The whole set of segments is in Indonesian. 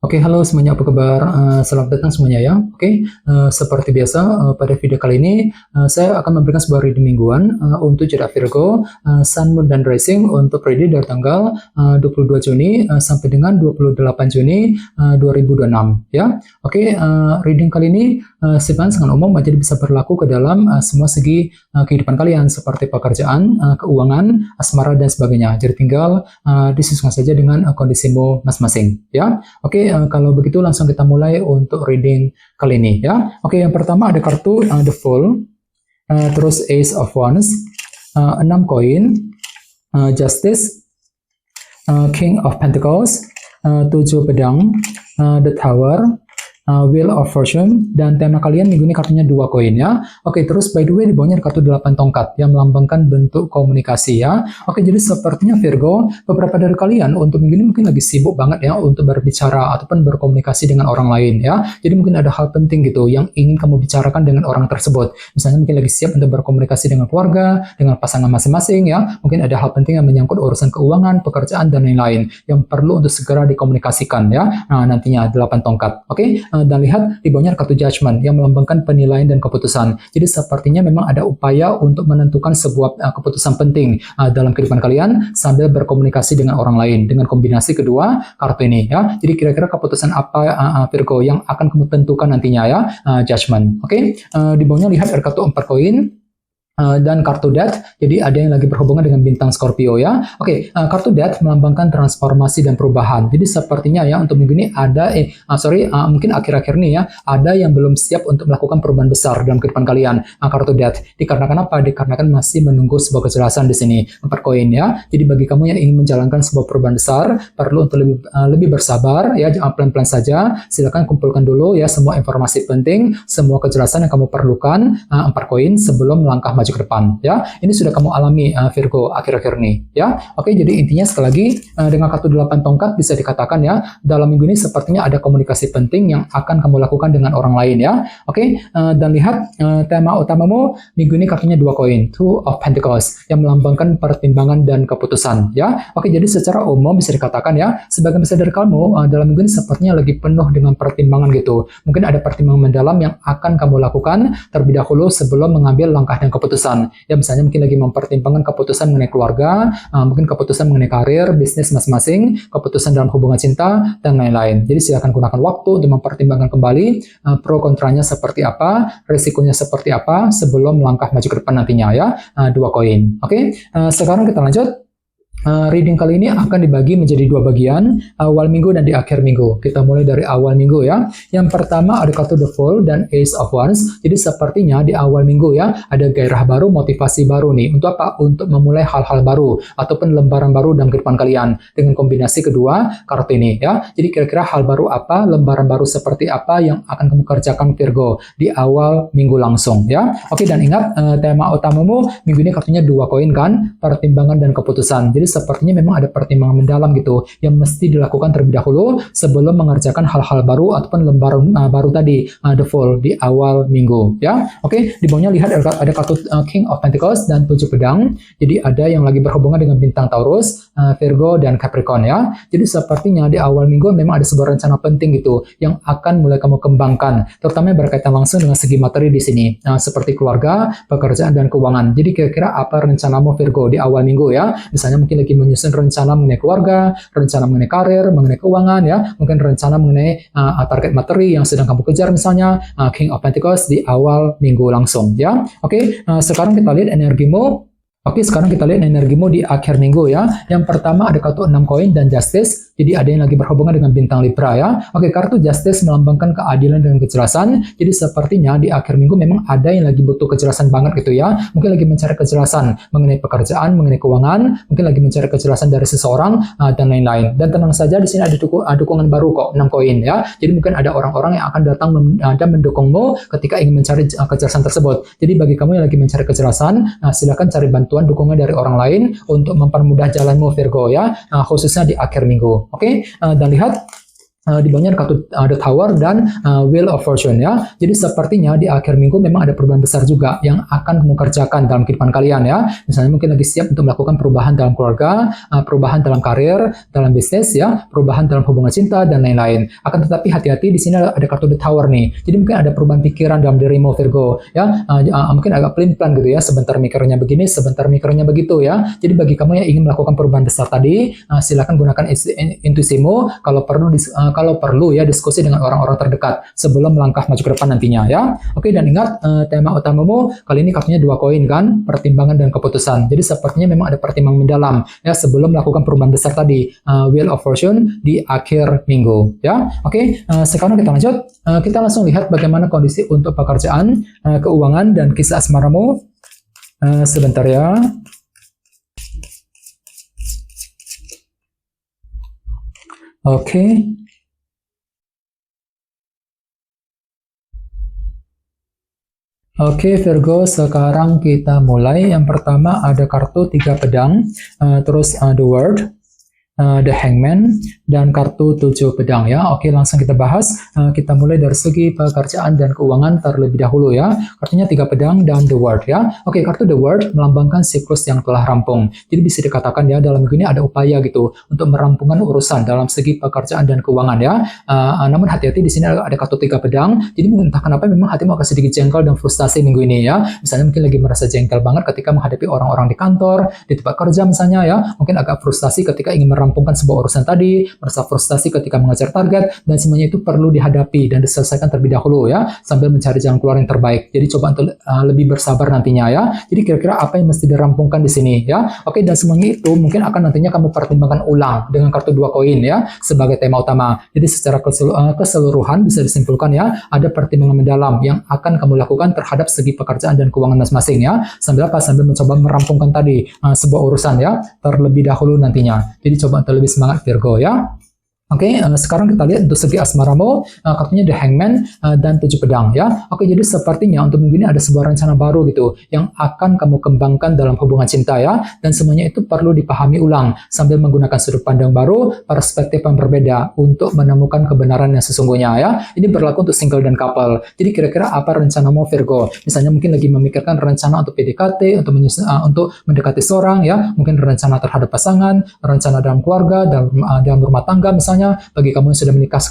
Oke, halo semuanya, apa kabar? Selamat datang semuanya ya. Oke, seperti biasa pada video kali ini saya akan memberikan sebuah reading mingguan untuk zodiak Virgo, Sun, Moon, dan Rising untuk reading dari tanggal 22 Juni sampai dengan 28 Juni 2026 ya. Oke, reading kali ini sifatnya sangat umum, jadi bisa berlaku ke dalam semua segi kehidupan kalian seperti pekerjaan, keuangan, asmara, dan sebagainya. Jadi tinggal disesuaikan saja dengan kondisimu masing-masing ya. Oke, kalau begitu langsung kita mulai untuk reading kali ini ya. Oke, yang pertama ada kartu The Fool, terus Ace of Wands, 6 koin, Justice, King of Pentacles, 7 pedang, The Tower, Wheel of Fortune, dan tema kalian minggu ini kartunya 2 koin ya. Oke, terus by the way di bawahnya ada kartu 8 tongkat yang melambangkan bentuk komunikasi ya. Oke, jadi sepertinya Virgo, beberapa dari kalian untuk minggu ini mungkin lagi sibuk banget ya untuk berbicara ataupun berkomunikasi dengan orang lain ya. Jadi mungkin ada hal penting gitu yang ingin kamu bicarakan dengan orang tersebut. Misalnya mungkin lagi siap untuk berkomunikasi dengan keluarga, dengan pasangan masing-masing ya. Mungkin ada hal penting yang menyangkut urusan keuangan, pekerjaan, dan lain-lain yang perlu untuk segera dikomunikasikan ya. Nah, nantinya 8 tongkat. Oke, dan lihat di bawahnya ada kartu Judgment yang melambangkan penilaian dan keputusan. Jadi sepertinya memang ada upaya untuk menentukan sebuah keputusan penting dalam kehidupan kalian sambil berkomunikasi dengan orang lain dengan kombinasi kedua kartu ini ya. Jadi kira-kira keputusan apa Virgo yang akan kamu tentukan nantinya ya, Judgment. Oke, di bawahnya lihat ada kartu 4 koin. Dan kartu Death, jadi ada yang lagi berhubungan dengan bintang Scorpio ya. Oke, kartu Death melambangkan transformasi dan perubahan. Jadi sepertinya ya untuk minggu ini ada, mungkin akhir-akhir ini ya, ada yang belum siap untuk melakukan perubahan besar dalam kehidupan kalian. Kartu Death, dikarenakan apa? Dikarenakan masih menunggu sebuah kejelasan di sini. 4 koin ya. Jadi bagi kamu yang ingin menjalankan sebuah perubahan besar, perlu untuk lebih bersabar ya, pelan-pelan saja. Silakan kumpulkan dulu ya semua informasi penting, semua kejelasan yang kamu perlukan, 4 koin sebelum melangkah maju ke depan ya. Ini sudah kamu alami Virgo akhir-akhir ini ya. Oke, jadi intinya sekali lagi dengan kartu 8 tongkat bisa dikatakan ya, dalam minggu ini sepertinya ada komunikasi penting yang akan kamu lakukan dengan orang lain ya. Oke, dan lihat tema utamamu minggu ini kartunya 2 koin, Two of Pentacles yang melambangkan pertimbangan dan keputusan ya. Oke, jadi secara umum bisa dikatakan ya, sebagian besar dari kamu dalam minggu ini sepertinya lagi penuh dengan pertimbangan gitu. Mungkin ada pertimbangan mendalam yang akan kamu lakukan terlebih dahulu sebelum mengambil langkah dan keputusan. Ya, misalnya mungkin lagi mempertimbangkan keputusan mengenai keluarga, mungkin keputusan mengenai karir, bisnis masing-masing, keputusan dalam hubungan cinta, dan lain-lain. Jadi silakan gunakan waktu untuk mempertimbangkan kembali pro kontranya seperti apa, resikonya seperti apa sebelum melangkah maju ke depan nantinya ya. 2 koin. Oke, sekarang kita lanjut. Reading kali ini akan dibagi menjadi 2 bagian, awal minggu dan di akhir minggu. Kita mulai dari awal minggu ya. Yang pertama ada kartu The Fool dan Ace of Wands. Jadi sepertinya di awal minggu ya, ada gairah baru, motivasi baru nih. Untuk apa? Untuk memulai hal-hal baru ataupun lembaran baru dalam kehidupan kalian dengan kombinasi kedua kartu ini ya. Jadi kira-kira hal baru apa, lembaran baru seperti apa yang akan kamu kerjakan Virgo di awal minggu langsung ya. Oke, dan ingat tema utamamu minggu ini kartunya 2 koin kan, pertimbangan dan keputusan. Jadi sepertinya memang ada pertimbangan mendalam gitu yang mesti dilakukan terlebih dahulu sebelum mengerjakan hal-hal baru ataupun lembaran baru tadi, The Fool di awal minggu ya. Oke, di bawahnya lihat ada kartu King of Pentacles dan 7 pedang. Jadi ada yang lagi berhubungan dengan bintang Taurus, Virgo, dan Capricorn ya. Jadi sepertinya di awal minggu memang ada sebuah rencana penting gitu yang akan mulai kamu kembangkan, terutama berkaitan langsung dengan segi materi di sini, seperti keluarga, pekerjaan, dan keuangan. Jadi kira-kira apa rencanamu Virgo di awal minggu ya? Misalnya mungkin lagi menyusun rencana mengenai keluarga, rencana mengenai karir, mengenai keuangan ya, mungkin rencana mengenai target materi yang sedang kamu kejar misalnya, King of Pentacles di awal minggu langsung ya. Oke, sekarang kita lihat energimu. Oke, sekarang kita lihat energimu di akhir minggu ya. Yang pertama ada kartu 6 koin dan Justice. Jadi ada yang lagi berhubungan dengan bintang Libra ya. Oke, kartu Justice melambangkan keadilan dan kejelasan. Jadi sepertinya di akhir minggu memang ada yang lagi butuh kejelasan banget gitu ya. Mungkin lagi mencari kejelasan mengenai pekerjaan, mengenai keuangan, mungkin lagi mencari kejelasan dari seseorang dan lain-lain. Dan tenang saja, di sini ada dukungan baru kok, 6 koin ya. Jadi mungkin ada orang-orang yang akan datang dan mendukungmu ketika ingin mencari kejelasan tersebut. Jadi bagi kamu yang lagi mencari kejelasan, silakan cari bantuan dukungan dari orang lain untuk mempermudah jalanmu Virgo ya, khususnya di akhir minggu. Oke, dan lihat di bawahnya ada kartu The Tower dan Wheel of Fortune ya. Jadi sepertinya di akhir minggu memang ada perubahan besar juga yang akan kamu kerjakan dalam kehidupan kalian ya. Misalnya mungkin lagi siap untuk melakukan perubahan dalam keluarga, perubahan dalam karir, dalam bisnis ya, perubahan dalam hubungan cinta dan lain-lain. Akan tetapi hati-hati, di sini ada kartu The Tower nih. Jadi mungkin ada perubahan pikiran dalam dirimu Virgo ya. Mungkin agak pelin-pelan gitu ya. Sebentar mikirnya begini, sebentar mikirnya begitu ya. Jadi bagi kamu yang ingin melakukan perubahan besar tadi, silakan gunakan intuisimu. Kalau perlu ya, diskusi dengan orang-orang terdekat sebelum melangkah maju ke depan nantinya ya. Oke, dan ingat tema utamamu kali ini kartunya 2 koin kan, pertimbangan dan keputusan. Jadi sepertinya memang ada pertimbangan mendalam ya sebelum melakukan perubahan besar tadi, Wheel of Fortune di akhir minggu ya. Oke, sekarang kita lanjut. Kita langsung lihat bagaimana kondisi untuk pekerjaan, keuangan dan kisah asmaramu. Sebentar ya. Oke. Oke Virgo, sekarang kita mulai. Yang pertama ada kartu 3 pedang, terus The World, The Hangman, dan kartu 7 pedang ya. Oke, langsung kita bahas. Kita mulai dari segi pekerjaan dan keuangan terlebih dahulu ya. Kartunya 3 pedang dan The World ya. Oke, kartu The World melambangkan siklus yang telah rampung. Jadi bisa dikatakan ya, dalam minggu ini ada upaya gitu untuk merampungkan urusan dalam segi pekerjaan dan keuangan ya. Namun hati-hati, di sini ada kartu 3 pedang. Jadi entah kenapa memang hatimu akan sedikit jengkel dan frustasi minggu ini ya. Misalnya mungkin lagi merasa jengkel banget ketika menghadapi orang-orang di kantor, di tempat kerja misalnya ya. Mungkin agak frustasi ketika ingin merampungkan sebuah urusan tadi, merasa frustasi ketika mengejar target, dan semuanya itu perlu dihadapi dan diselesaikan terlebih dahulu ya, sambil mencari jalan keluar yang terbaik. Jadi coba untuk lebih bersabar nantinya ya. Jadi kira-kira apa yang mesti dirampungkan di sini ya. Oke, dan semuanya itu mungkin akan nantinya kamu pertimbangkan ulang dengan kartu 2 koin ya sebagai tema utama. Jadi secara keseluruhan bisa disimpulkan ya, ada pertimbangan mendalam yang akan kamu lakukan terhadap segi pekerjaan dan keuangan masing-masing ya. Sambil apa? Sambil mencoba merampungkan tadi sebuah urusan ya terlebih dahulu nantinya. Jadi coba untuk lebih semangat Virgo ya. Oke, sekarang kita lihat untuk segi asmaramu, kartunya The Hangman dan 7 pedang ya. Oke, jadi sepertinya untuk minggu ini ada sebuah rencana baru gitu yang akan kamu kembangkan dalam hubungan cinta ya, dan semuanya itu perlu dipahami ulang sambil menggunakan sudut pandang baru, perspektif yang berbeda untuk menemukan kebenaran yang sesungguhnya ya. Ini berlaku untuk single dan couple. Jadi kira-kira apa rencanamu Virgo? Misalnya mungkin lagi memikirkan rencana untuk PDKT, untuk mendekati seorang ya, mungkin rencana terhadap pasangan, rencana dalam keluarga, dalam rumah tangga misalnya, bagi kamu yang sudah menikah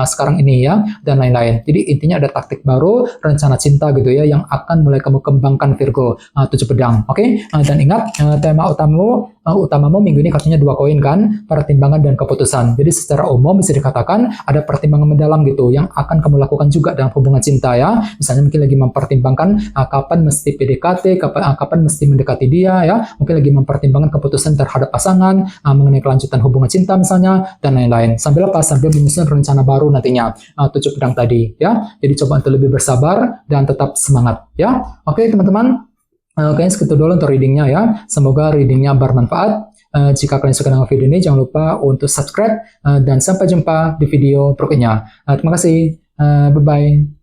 sekarang ini ya, dan lain-lain. Jadi intinya ada taktik baru, rencana cinta gitu ya, yang akan mulai kamu kembangkan Virgo, 7 pedang. Oke, dan ingat tema utamamu minggu ini kartunya 2 koin kan, pertimbangan dan keputusan. Jadi secara umum bisa dikatakan ada pertimbangan mendalam gitu yang akan kamu lakukan juga dalam hubungan cinta ya. Misalnya mungkin lagi mempertimbangkan kapan mesti PDKT, kapan mesti mendekati dia ya. Mungkin lagi mempertimbangkan keputusan terhadap pasangan, mengenai kelanjutan hubungan cinta misalnya, dan lain-lain. Sambil apa? Sambil menyusun rencana baru nantinya, 7 pedang tadi ya. Jadi coba untuk lebih bersabar dan tetap semangat ya. Oke teman-teman, oke segitu dulu untuk readingnya ya. Semoga readingnya bermanfaat. Jika kalian suka dengan video ini, jangan lupa untuk subscribe, dan sampai jumpa di video berikutnya. Terima kasih, bye-bye.